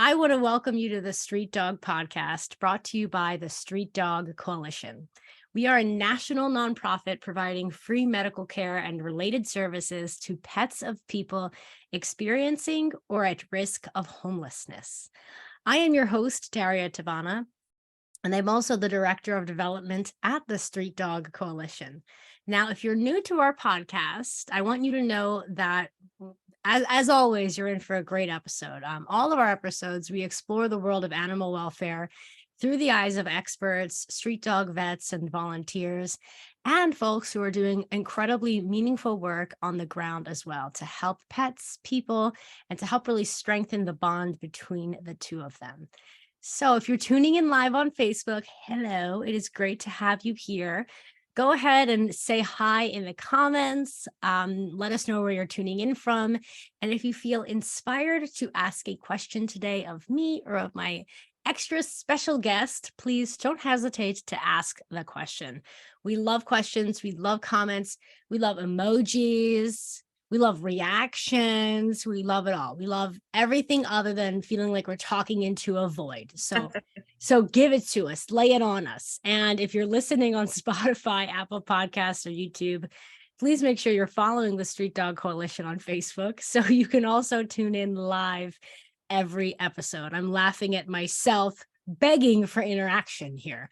I want to welcome you to the Street Dog Podcast, brought to you by the Street Dog Coalition. We are a national nonprofit providing free medical care and related services to pets of people experiencing or at risk of homelessness. I am your host, Daria Tavana, and I'm also the Director of Development at the Street Dog Coalition. Now, if you're new to our podcast, I want you to know that as always, you're in for a great episode. All of our episodes, we explore the world of animal welfare through the eyes of experts, street dog vets, and volunteers, and folks who are doing incredibly meaningful work on the ground as well to help pets, people, and to help really strengthen the bond between the two of them. So if you're tuning in live on Facebook, hello, it is great to have you here. Go ahead and say hi in the comments. Let us know where you're tuning in from. And if you feel inspired to ask a question today of me or of my extra special guest, please don't hesitate to ask the question. We love questions. We love comments. We love emojis. We love reactions. We love it all. We love everything other than feeling like we're talking into a void. So give it to us, lay it on us. And if you're listening on Spotify, Apple Podcasts, or YouTube, please make sure you're following the Street Dog Coalition on Facebook so you can also tune in live every episode. I'm laughing at myself begging for interaction here.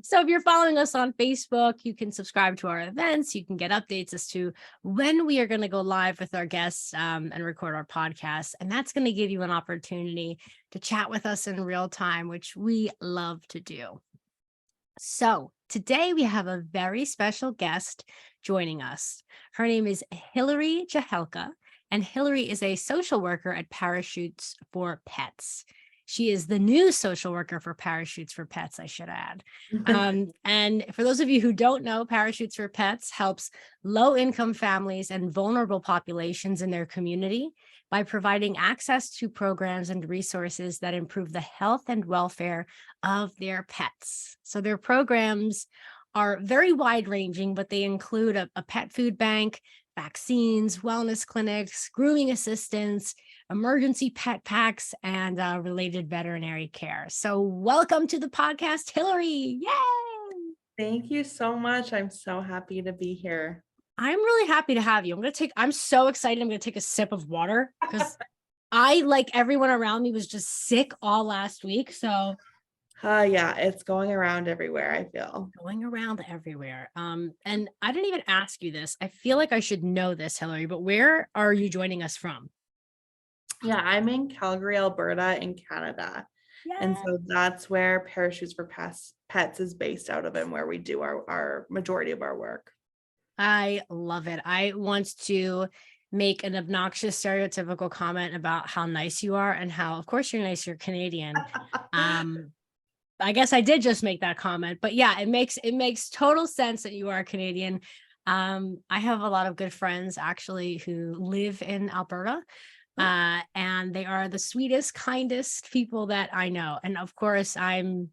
So if you're following us on Facebook, you can subscribe to our events. You can get updates as to when we are going to go live with our guests and record our podcast. And that's going to give you an opportunity to chat with us in real time, which we love to do. So today we have a very special guest joining us. Her name is Hilary Jahelka, and Hilary is a social worker at Parachutes for Pets. She is the new social worker for Parachutes for Pets, I should add. And for those of you who don't know, Parachutes for Pets helps low-income families and vulnerable populations in their community by providing access to programs and resources that improve the health and welfare of their pets. So their programs are very wide-ranging, but they include a pet food bank, vaccines, wellness clinics, grooming assistance, emergency pet packs, and related veterinary care. So welcome to the podcast, Hilary. Yay! Thank you so much. I'm so happy to be here. I'm really happy to have you. I'm so excited. I'm going to take a sip of water because I, like everyone around me, was just sick all last week. So Yeah, it's going around everywhere, I feel. going around everywhere. And I didn't even ask you this. I feel like I should know this, Hilary, but where are you joining us from? Yeah, I'm in Calgary, Alberta in Canada. And Yeah. so that's where Parachutes for Pets is based out of and where we do our majority of our work. I love it. I want to make an obnoxious stereotypical comment about how nice you are and how, of course, you're nice, you're Canadian. I guess I did just make that comment, but yeah, it makes total sense that you are Canadian. I have a lot of good friends actually who live in Alberta. And they are the sweetest, kindest people that I know. And of course, I'm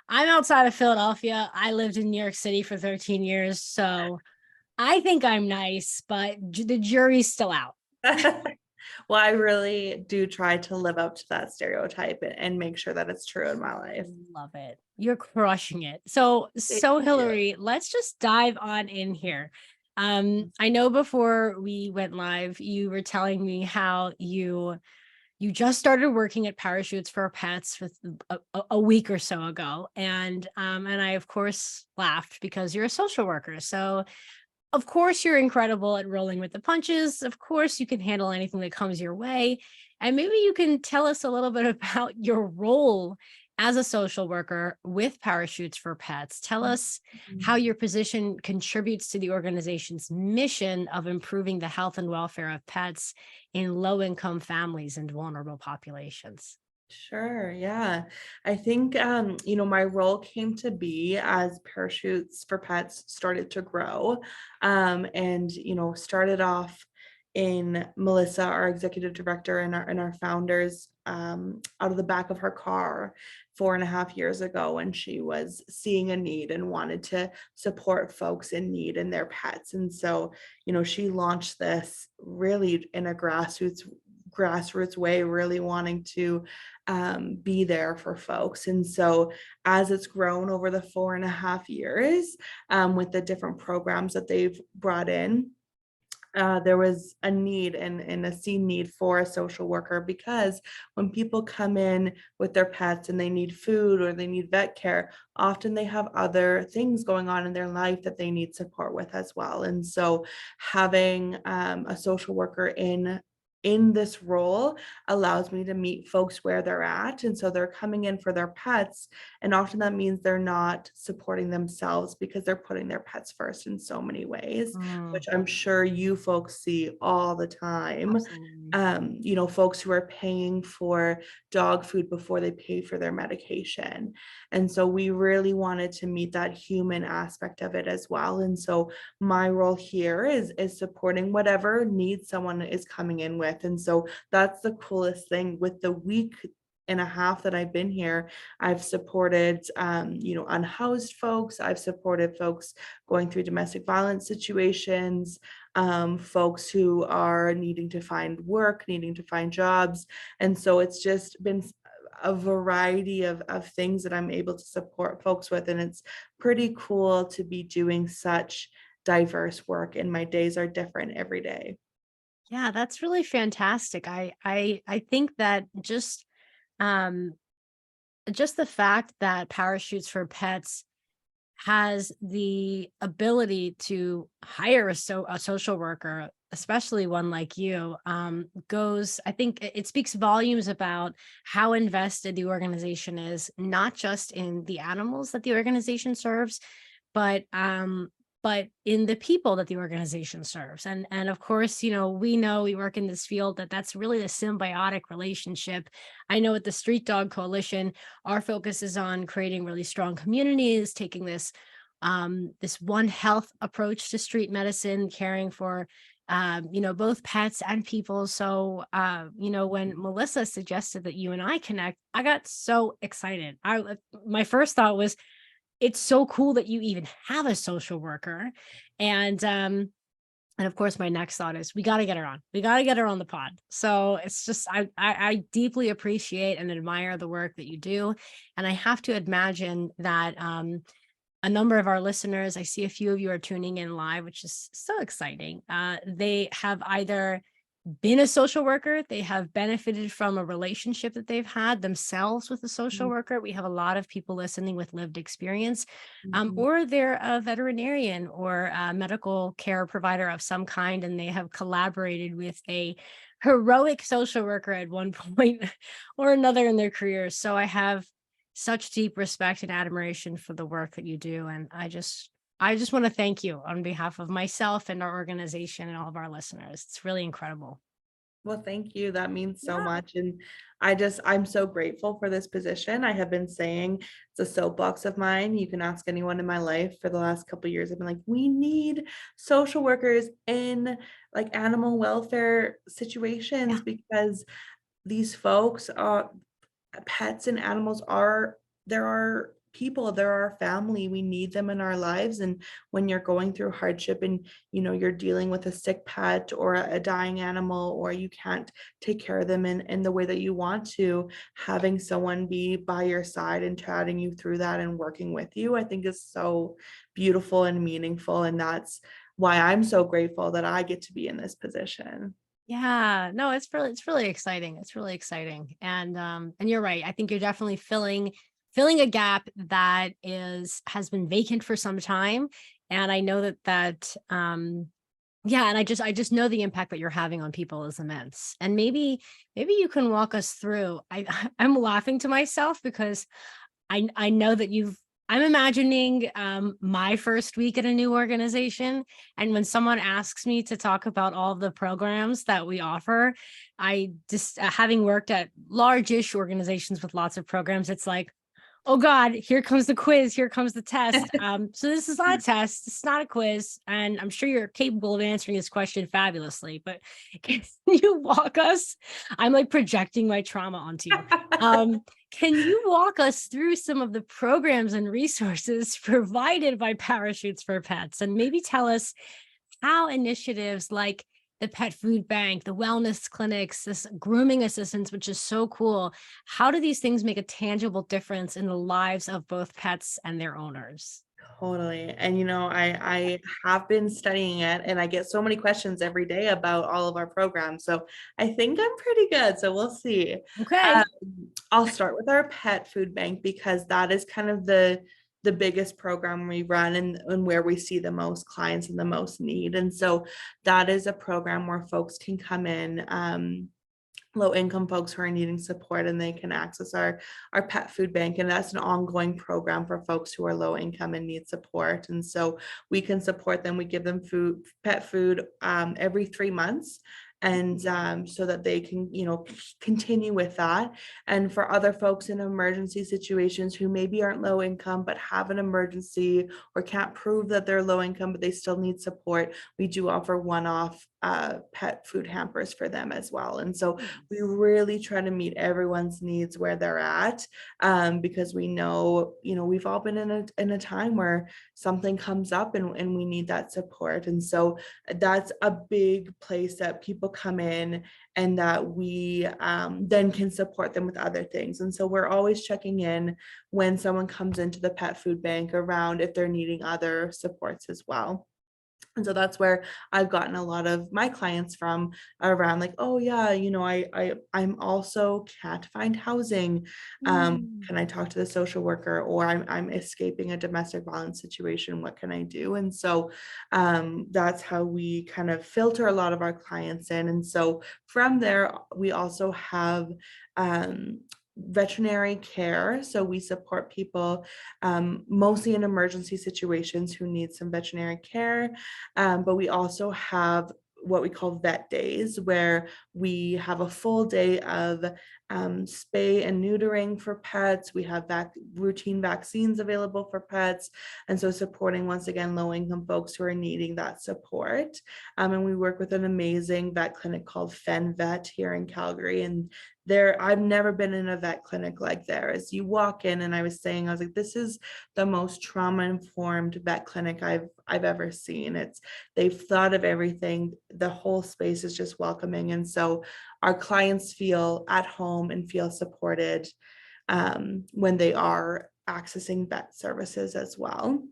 outside of Philadelphia. I lived in New York City for 13 years, so I think I'm nice, but the jury's still out. Well, I really do try to live up to that stereotype and make sure that it's true in my life. Love it. You're crushing it. So Thank you. Hilary, let's just dive on in here. I know before we went live, you were telling me how you just started working at Parachutes for Pets with a week or so ago. And I, of course, laughed because you're a social worker. So of course, you're incredible at rolling with the punches. Of course, you can handle anything that comes your way. And maybe you can tell us a little bit about your role as a social worker with Parachutes for Pets. Tell us how your position contributes to the organization's mission of improving the health and welfare of pets in low-income families and vulnerable populations. Sure. Yeah. I think, my role came to be as Parachutes for Pets started to grow. Started off in Melissa, our executive director and our founders, out of the back of her car 4.5 years ago when she was seeing a need and wanted to support folks in need and their pets. And so, she launched this really in a grassroots grassroots way, really wanting to be there for folks. And so as it's grown over the 4.5 years, with the different programs that they've brought in, there was a need and a seen need for a social worker, because when people come in with their pets and they need food or they need vet care, often they have other things going on in their life that they need support with as well. And so having a social worker in this role allows me to meet folks where they're at. And so they're coming in for their pets, and often that means they're not supporting themselves because they're putting their pets first in so many ways, Mm, which I'm sure you folks see all the time. absolutely. Folks who are paying for dog food before they pay for their medication. And so we really wanted to meet that human aspect of it as well. And so my role here is supporting whatever needs someone is coming in with. And so that's the coolest thing. With the week and a half that I've been here, I've supported unhoused folks. I've supported folks going through domestic violence situations, folks who are needing to find work, needing to find jobs. And so it's just been a variety of things that I'm able to support folks with. And it's pretty cool to be doing such diverse work, and my days are different every day. Yeah, that's really fantastic. I think that um just the fact that Parachutes for Pets has the ability to hire a social worker, especially one like you, I think it speaks volumes about how invested the organization is, not just in the animals that the organization serves, but but in the people that the organization serves. And of course, we know, we work in this field, that that's really a symbiotic relationship. I know at the Street Dog Coalition, our focus is on creating really strong communities, taking this one health approach to street medicine, caring for both pets and people. So when Melissa suggested that you and I connect, I got so excited. My first thought was, it's so cool that you even have a social worker. And of course, my next thought is, we got to get her on. We got to get her on the pod. So it's just, I deeply appreciate and admire the work that you do. And I have to imagine that a number of our listeners, I see a few of you are tuning in live, which is so exciting. They have either been a social worker, they have benefited from a relationship that they've had themselves with a social Mhm, worker. We have a lot of people listening with lived experience, mhm. or they're a veterinarian or a medical care provider of some kind, and they have collaborated with a heroic social worker at one point or another in their careers. So I have such deep respect and admiration for the work that you do. And I just want to thank you on behalf of myself and our organization and all of our listeners. It's really incredible. Well, thank you. That means so Yeah. much. And I'm so grateful for this position. I have been saying, it's a soapbox of mine. You can ask anyone in my life for the last couple of years. I've been like, we need social workers in like animal welfare situations, Yeah. because these folks are pets and animals are there are people, there are family, we need them in our lives. And when you're going through hardship and you're dealing with a sick pet or a dying animal, or you can't take care of them in the way that you want to, having someone be by your side and chatting you through that and working with you, I think is so beautiful and meaningful. And that's why I'm so grateful that I get to be in this position. Yeah. No, it's really exciting. It's really exciting. And you're right. I think you're definitely filling a gap that has been vacant for some time. And I know that yeah, and I just know the impact that you're having on people is immense. And maybe you can walk us through. I'm laughing to myself because I know that I'm imagining my first week at a new organization. And when someone asks me to talk about all the programs that we offer, I just, having worked at large-ish organizations with lots of programs, it's like, oh God, here comes the quiz, here comes the test. So this is not a test, it's not a quiz, and I'm sure you're capable of answering this question fabulously, but can you walk us? I'm like projecting my trauma onto you. Um, can you walk us through some of the programs and resources provided by Parachutes for Pets, and maybe tell us how initiatives like the pet food bank, the wellness clinics, this grooming assistance, which is so cool. How do these things make a tangible difference in the lives of both pets and their owners? Totally. And I have been studying it and I get so many questions every day about all of our programs. So I think I'm pretty good. So we'll see. Um, Okay. I'll start with our pet food bank because that is kind of the biggest program we run and where we see the most clients and the most need. And so that is a program where folks can come in. Low income folks who are needing support and they can access our pet food bank, and that's an ongoing program for folks who are low income and need support. And so we can support them, we give them pet food every 3 months, and so that they can continue with that. And for other folks in emergency situations who maybe aren't low income but have an emergency or can't prove that they're low income but they still need support, we do offer one-off pet food hampers for them as well. And so we Nice. really try to meet everyone's needs where they're at, because we know, we've all been in a time where something comes up and we need that support. And so that's a big place that people come in and that we then can support them with other things. And so we're always checking in when someone comes into the pet food bank around if they're needing other supports as well. And so that's where I've gotten a lot of my clients from, around like, oh yeah, I'm also can't find housing. Mm. Can I talk to the social worker? Or I'm escaping a domestic violence situation. What can I do? And so that's how we kind of filter a lot of our clients in. And so from there, we also have veterinary care. So we support people mostly in emergency situations who need some veterinary care. But we also have what we call vet days, where we have a full day of spay and neutering for pets. We have routine vaccines available for pets. And so supporting, once again, low income folks who are needing that support. And we work with an amazing vet clinic called Fen Vet here in Calgary. And I've never been in a vet clinic like theirs. You walk in, and I was like, this is the most trauma informed vet clinic I've ever seen. They've thought of everything. The whole space is just welcoming. And so our clients feel at home and feel supported when they are accessing vet services as well.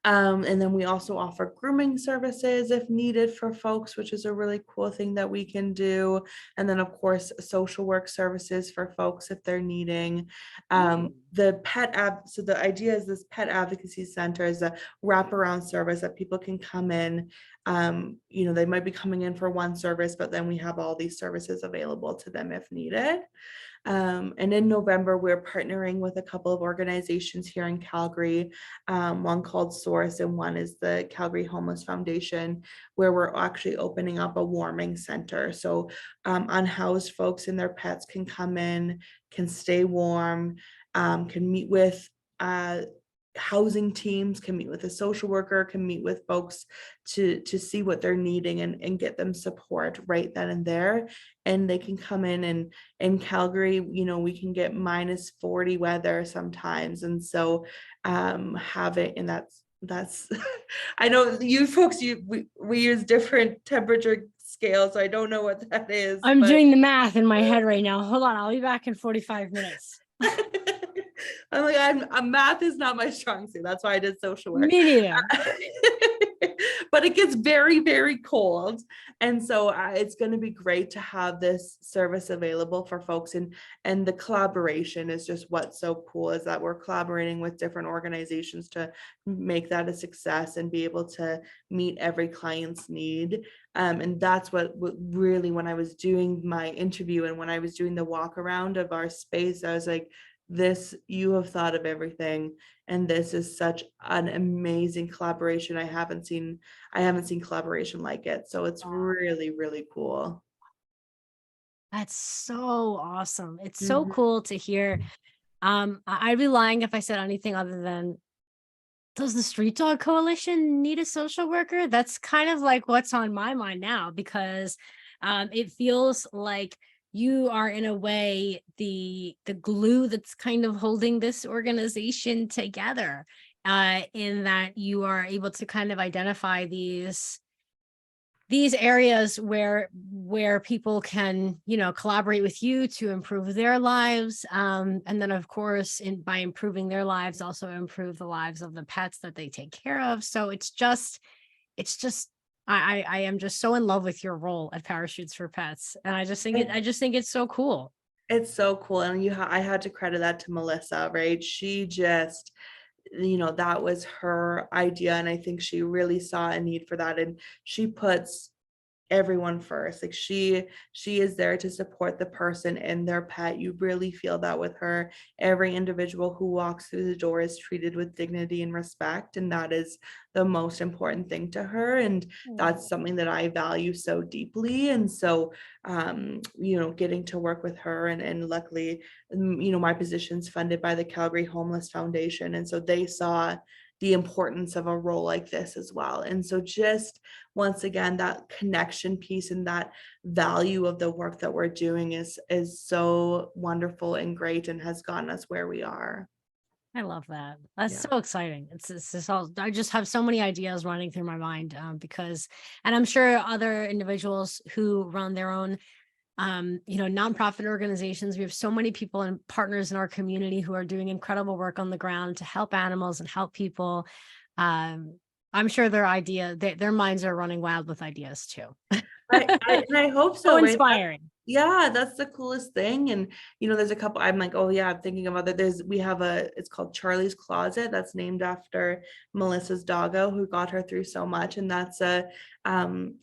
And then we also offer grooming services if needed for folks, which is a really cool thing that we can do. And then, of course, social work services for folks if they're needing. Mm. So the idea is this pet advocacy center is a wraparound service that people can come in. They might be coming in for one service, but then we have all these services available to them if needed. And in November, we're partnering with a couple of organizations here in Calgary, one called Source and one is the Calgary Homeless Foundation, where we're actually opening up a warming center. So unhoused folks and their pets can come in, can stay warm, can meet with housing teams, can meet with a social worker, can meet with folks to see what they're needing and get them support right then and there. And they can come and in Calgary, we can get -40 weather sometimes. And so have it, and that's I know you folks, we use different temperature scales, so I don't know what that is, I'm but doing the math in my head right now. Hold on, I'll be back in 45 minutes. I'm like, math is not my strong suit. That's why I did social work. Me neither. But it gets very, very cold. And so it's going to be great to have this service available for folks. And the collaboration is just what's so cool, is that we're collaborating with different organizations to make that a success and be able to meet every client's need. And that's what really, when I was doing my interview and when I was doing the walk around of our space, I was like, you have thought of everything, and this is such an amazing collaboration. I haven't seen collaboration like it, so it's Wow, really, really cool. that's so awesome. It's so Mhm. cool to hear. I'd be lying if I said anything other than, does the Street Dog Coalition need a social worker? That's kind of like what's on my mind now, because it feels like you are, in a way, the glue that's kind of holding this organization together, in that you are able to kind of identify these these areas where people can, collaborate with you to improve their lives, and then of course by improving their lives also improve the lives of the pets that they take care of. So it's just I am just so in love with your role at Parachutes for Pets, and I just think it's so cool. It's so cool, and I had to credit that to Melissa, right? She just, that was her idea, and I think she really saw a need for that, and she puts everyone first. Like she is there to support the person and their pet. You really feel that with her. Every individual who walks through the door is treated with dignity and respect, and that is the most important thing to her. And that's something that I value so deeply. And so, getting to work with her, and luckily, my position's funded by the Calgary Homeless Foundation, and so they saw the importance of a role like this as well. And so just once again, that connection piece and that value of the work that we're doing is so wonderful and great and has gotten us where we are. I love that. That's Yeah. so exciting. It's just all, I just have so many ideas running through my mind, because, and I'm sure other individuals who run their own, nonprofit organizations. We have so many people and partners in our community who are doing incredible work on the ground to help animals and help people. I'm sure their minds are running wild with ideas too. I hope So so, right? inspiring. Yeah, that's the coolest thing. And there's a couple I'm like, oh yeah, I'm thinking of other we have it's called Charlie's Closet that's named after Melissa's doggo who got her through so much. And that's a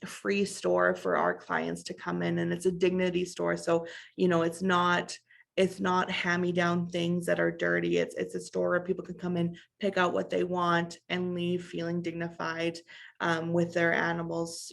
free store for our clients to come in, and it's a dignity store. So, it's not hand-me-down things that are dirty. It's a store where people can come in, pick out what they want, and leave feeling dignified with their animals,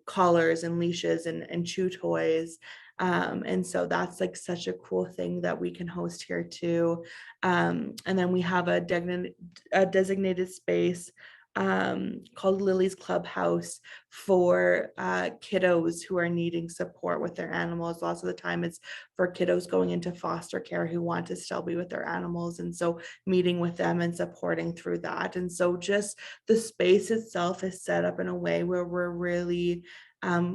collars and leashes and chew toys. And so that's like such a cool thing that we can host here too. And then we have a designated space called Lily's Clubhouse for kiddos who are needing support with their animals. Lots of the time it's for kiddos going into foster care who want to still be with their animals. And so meeting with them and supporting through that. And so just the space itself is set up in a way where we're really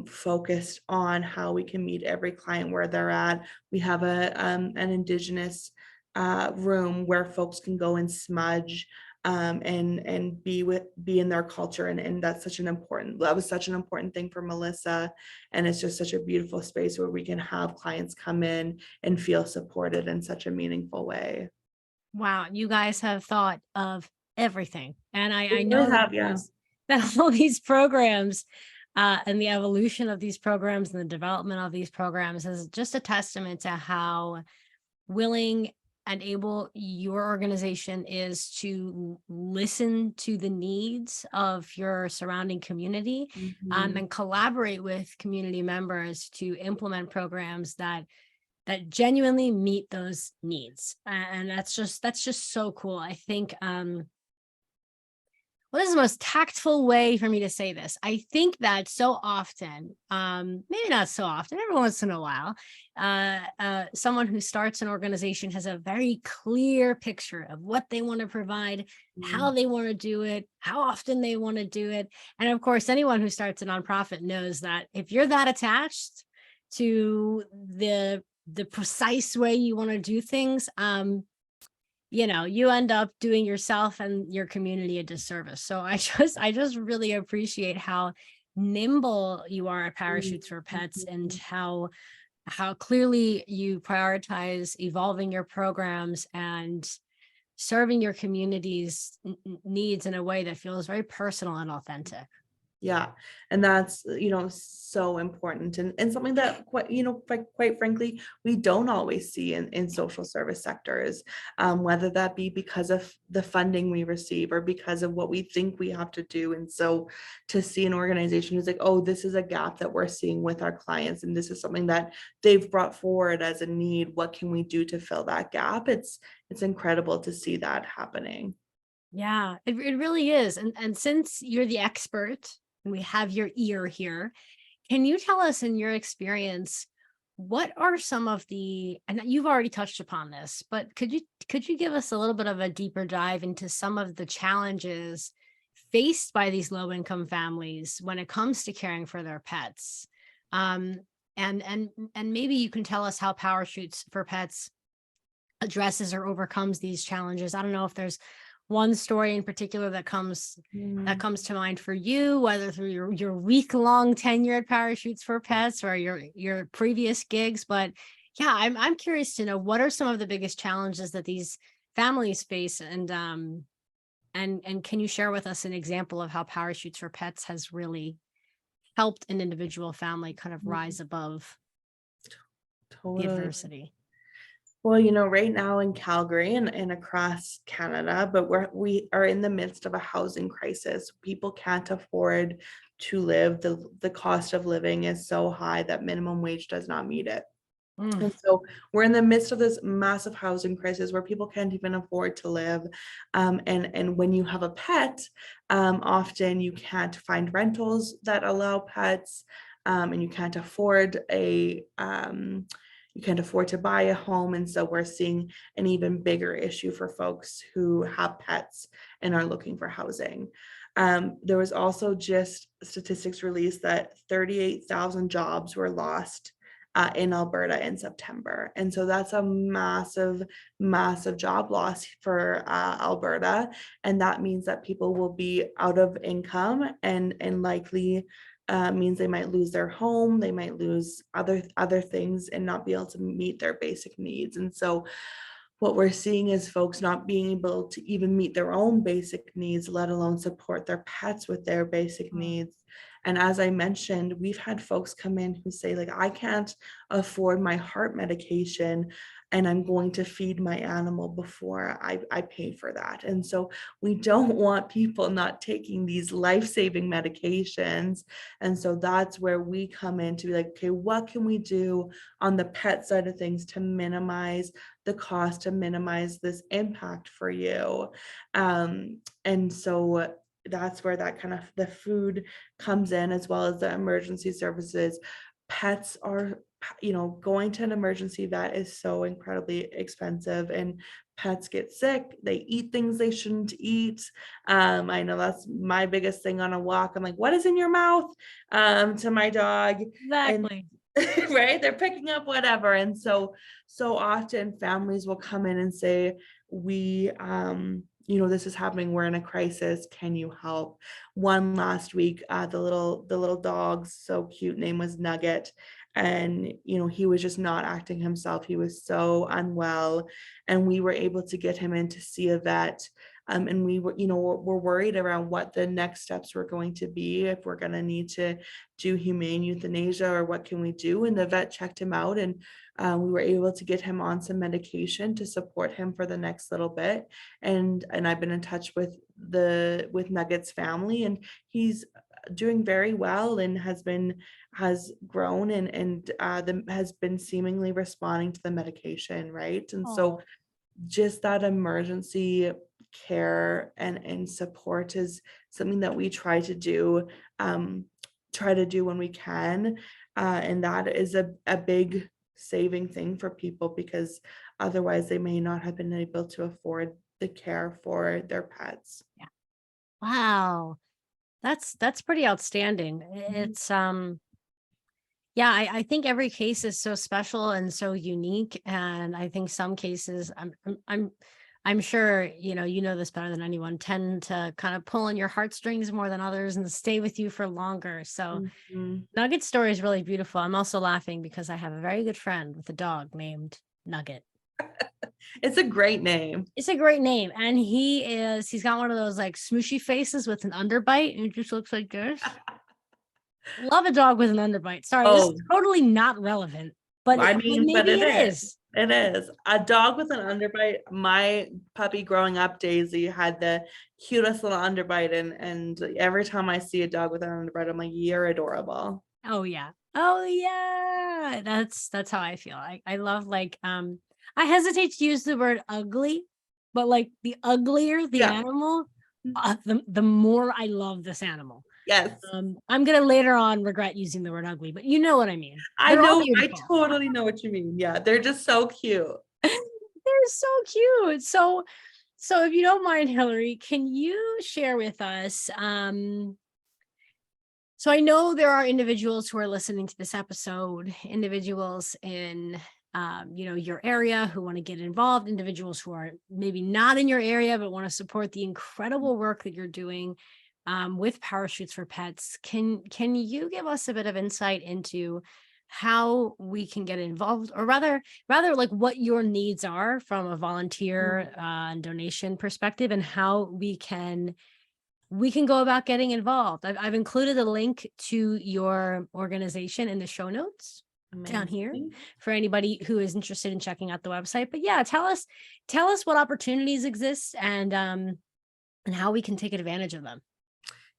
focused on how we can meet every client where they're at. We have an Indigenous room where folks can go and smudge and be in their culture, and that was such an important thing for Melissa. And it's just such a beautiful space where we can have clients come in and feel supported in such a meaningful way. Wow, you guys have thought of everything. And We I really know have, yeah. that all these programs, and the evolution of these programs and the development of these programs is just a testament to how willing and able your organization is to listen to the needs of your surrounding community, Mhm. and collaborate with community members to implement programs that genuinely meet those needs. And that's just so cool. I think, well, this is the most tactful way for me to say this. I think that so often, maybe not so often, every once in a while, someone who starts an organization has a very clear picture of what they want to provide, how Mhm. they want to do it, how often they want to do it. And of course, anyone who starts a nonprofit knows that if you're that attached to the precise way you want to do things, you end up doing yourself and your community a disservice. So I just really appreciate how nimble you are at Parachutes for Pets, and Mhm. how clearly you prioritize evolving your programs and serving your community's needs in a way that feels very personal and authentic. Yeah, and that's, so important, and something that quite frankly, we don't always see in social service sectors, whether that be because of the funding we receive or because of what we think we have to do. And so to see an organization who's like, oh, this is a gap that we're seeing with our clients, and this is something that they've brought forward as a need. What can we do to fill that gap? It's incredible to see that happening. Yeah, it really is. And since you're the expert, and we have your ear here, can you tell us in your experience, what are some of the, and you've already touched upon this, but could you give us a little bit of a deeper dive into some of the challenges faced by these low income families when it comes to caring for their pets. Um, and maybe you can tell us how Parachutes for Pets addresses or overcomes these challenges. I don't know if there's one story in particular that Mm. comes to mind for you, whether through your week-long tenure at Parachutes for Pets or your previous gigs. But yeah, I'm curious to know, what are some of the biggest challenges that these families face, and can you share with us an example of how Parachutes for Pets has really helped an individual family kind of Mm. rise above the Totally. adversity? Well, right now in Calgary and across Canada, but we are in the midst of a housing crisis. People can't afford to live. The cost of living is so high that minimum wage does not meet it. Mm. And so we're in the midst of this massive housing crisis where people can't even afford to live. And when you have a pet, often you can't find rentals that allow pets, and you can't afford to buy a home. And so we're seeing an even bigger issue for folks who have pets and are looking for housing. There was also just statistics released that 38,000 jobs were lost in Alberta in September. And so that's a massive, massive job loss for Alberta. And that means that people will be out of income and likely means they might lose their home, they might lose other things and not be able to meet their basic needs. And so what we're seeing is folks not being able to even meet their own basic needs, let alone support their pets with their basic Mm. needs. And as I mentioned, we've had folks come in who say, like, I can't afford my heart medication and I'm going to feed my animal before I pay for that. And so we don't want people not taking these life-saving medications. And so that's where we come in to be like, okay, what can we do on the pet side of things to minimize the cost, to minimize this impact for you? And so that's where that kind of the food comes in, as well as the emergency services. Pets are, going to an emergency vet is so incredibly expensive, and pets get sick, they eat things they shouldn't eat. I know that's my biggest thing on a walk. I'm like, what is in your mouth? To my dog. And Exactly. right, they're picking up whatever. And so often families will come in and say, we this is happening, we're in a crisis, can you help? One last week, the little dog's so cute name was Nugget, and he was just not acting himself, he was so unwell, and we were able to get him in to see a vet. And we were, we're worried around what the next steps were going to be, if we're going to need to do humane euthanasia or what can we do. And the vet checked him out, and we were able to get him on some medication to support him for the next little bit. And I've been in touch with Nugget's family, and he's doing very well and has grown and has been seemingly responding to the medication, right? And so Oh, just that emergency care and support is something that we um, try to do when we can. And that is a big saving thing for people, because otherwise they may not have been able to afford the care for their pets. yeah. Wow. That's pretty outstanding. Mhm. It's yeah, I think every case is so special and so unique. And I think some cases, I'm sure, you know this better than anyone, tend to kind of pull on your heartstrings more than others and stay with you for longer. So Mhm. Nugget's story is really beautiful. I'm also laughing because I have a very good friend with a dog named Nugget. It's a great name. It's a great name. And he's got one of those like smooshy faces with an underbite, and it just looks like this. Love a dog with an underbite. Sorry, this is Oh, totally not relevant, but I but mean, but maybe it it is. is. It is. A dog with an underbite. My puppy growing up, Daisy, had the cutest little underbite, and every time I see a dog with an underbite, I'm like, you're adorable. Oh yeah. Oh yeah. That's how I feel. I love like I hesitate to use the word ugly, but like the uglier the Yeah. animal, the more I love this animal. Yes. I'm gonna later on regret using the word ugly, but you know what I mean. I They're all know. I beautiful. totally know what you mean. Yeah. They're just so cute. They're so cute. So So if you don't mind, Hilary, can you share with us, so I know there are individuals who are listening to this episode, individuals in your area who want to get involved, individuals who are maybe not in your area but want to support the incredible work that you're doing with Parachutes for Pets. Can you give us a bit of insight into how we can get involved, or rather like what your needs are from a volunteer and donation perspective, and how we can go about getting involved? I've included a link to your organization in the show notes down here Amazing. for anybody who is interested in checking out the website. But yeah, tell us what opportunities exist, and how we can take advantage of them.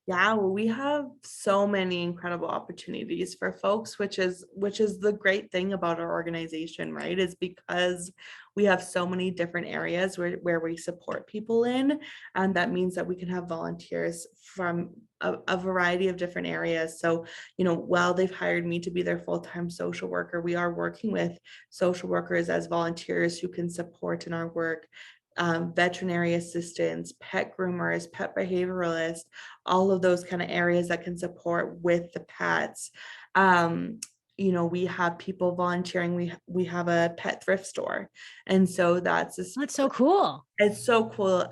Yeah, well, we have so many incredible opportunities for folks, which is the great thing about our organization, right? Is because we have so many different areas where we support people in, and that means that we can have volunteers from a variety of different areas. So, while they've hired me to be their full-time social worker, we are working with social workers as volunteers who can support in our work. Veterinary assistants, pet groomers, pet behavioralists, all of those kind of areas that can support with the pets. We have people volunteering. We have a pet thrift store, and so That's so cool. it's so cool.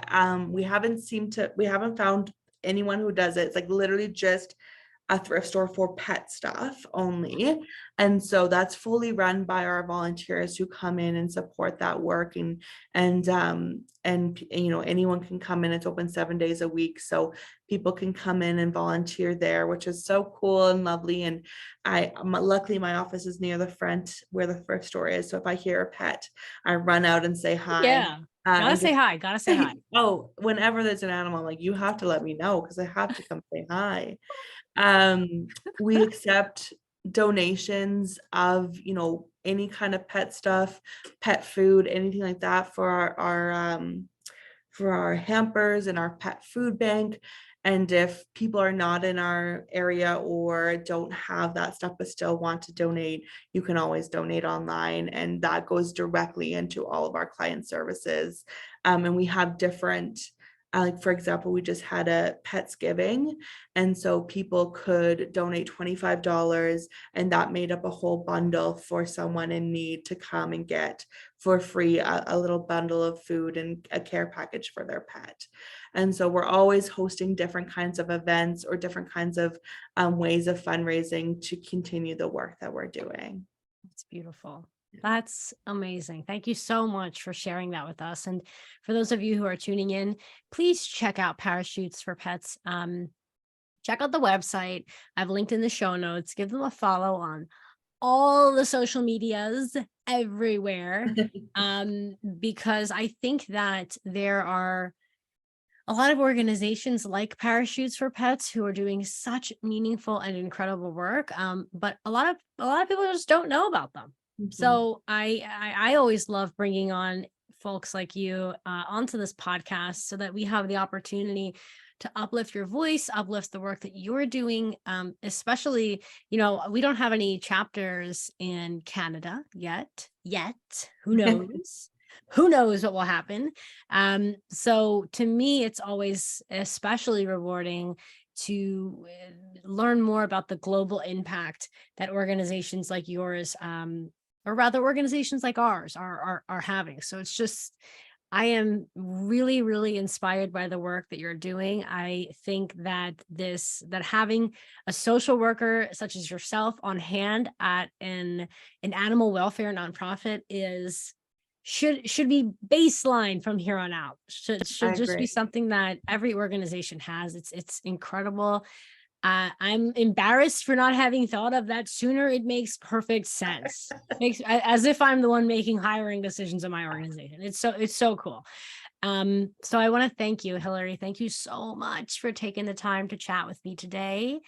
We haven't found anyone who does it. It's like literally just a thrift store for pet stuff only. And so that's fully run by our volunteers who come in and support that work. And anyone can come in. It's open 7 days a week. So people can come in and volunteer there, which is so cool and lovely. And luckily my office is near the front where the thrift store is. So if I hear a pet, I run out and say hi. Yeah. Gotta say hi. Gotta say hi. Oh, whenever there's an animal, I'm like, you have to let me know because I have to come say hi. We accept donations of, any kind of pet stuff, pet food, anything like that for our hampers and our pet food bank. And if people are not in our area or don't have that stuff but still want to donate, you can always donate online, and that goes directly into all of our client services. And we have different, like for example, we just had a Petsgiving, and so people could donate $25, and that made up a whole bundle for someone in need to come and get for free, a little bundle of food and a care package for their pet. And so we're always hosting different kinds of events or different kinds of ways of fundraising to continue the work that we're doing. It's beautiful. That's amazing. Thank you so much for sharing that with us. And for those of you who are tuning in, please check out Parachutes for Pets. Check out the website. I've linked in the show notes. Give them a follow on all the social medias everywhere. Because I think that there are a lot of organizations like Parachutes for Pets who are doing such meaningful and incredible work. But a lot of people just don't know about them. Mhm. So I always love bringing on folks like you onto this podcast so that we have the opportunity to uplift your voice, uplift the work that you're doing. Especially, we don't have any chapters in Canada yet. Who knows? Who knows what will happen? So to me, it's always especially rewarding to learn more about the global impact that organizations like yours, or rather organizations like ours are having. So it's just, I am really, really inspired by the work that you're doing. I think that having a social worker such as yourself on hand at an animal welfare nonprofit should be baseline from here on out. Should I just be agree. something that every organization has. It's incredible. I'm embarrassed for not having thought of that sooner. It makes perfect sense. As if I'm the one making hiring decisions in my organization. It's so cool. So I want to thank you, Hilary. Thank you so much for taking the time to chat with me today.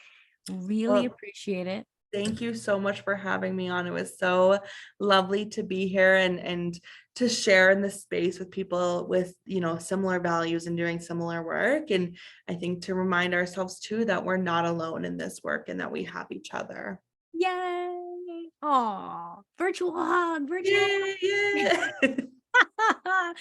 Really Well, appreciate it. thank you so much for having me on. It was so lovely to be here and to share in this space with people with, similar values and doing similar work. And I think to remind ourselves too that we're not alone in this work and that we have each other. Yay! Oh, virtual hug, virtual. Yeah, yeah.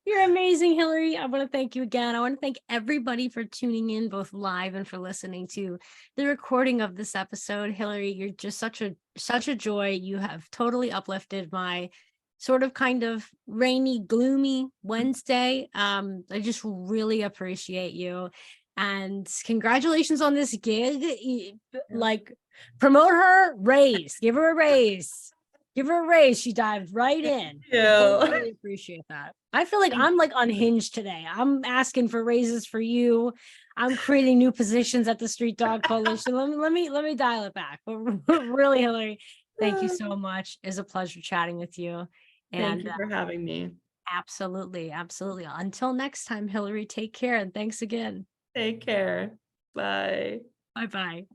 You're You're amazing, Hilary. I want to thank you again. I want to thank everybody for tuning in, both live and for listening to the recording of this episode. Hilary, you're just such a joy. You have totally uplifted my sort of kind of rainy, gloomy Wednesday. I just really appreciate you. And congratulations on this gig. Yeah. Like, promote her, raise, give her a raise. Give her a raise. She dived right in. I Yeah. totally appreciate that. I feel like Thank I'm you. like unhinged today. I'm asking for raises for you. I'm creating new positions at the Street Dog Coalition. Let me dial it back. But really, Hilary, thank you so much. It's a pleasure chatting with you. Thank And you for having me. absolutely, absolutely. Until next time, Hilary, take care and thanks again. Take care. Bye. Bye bye.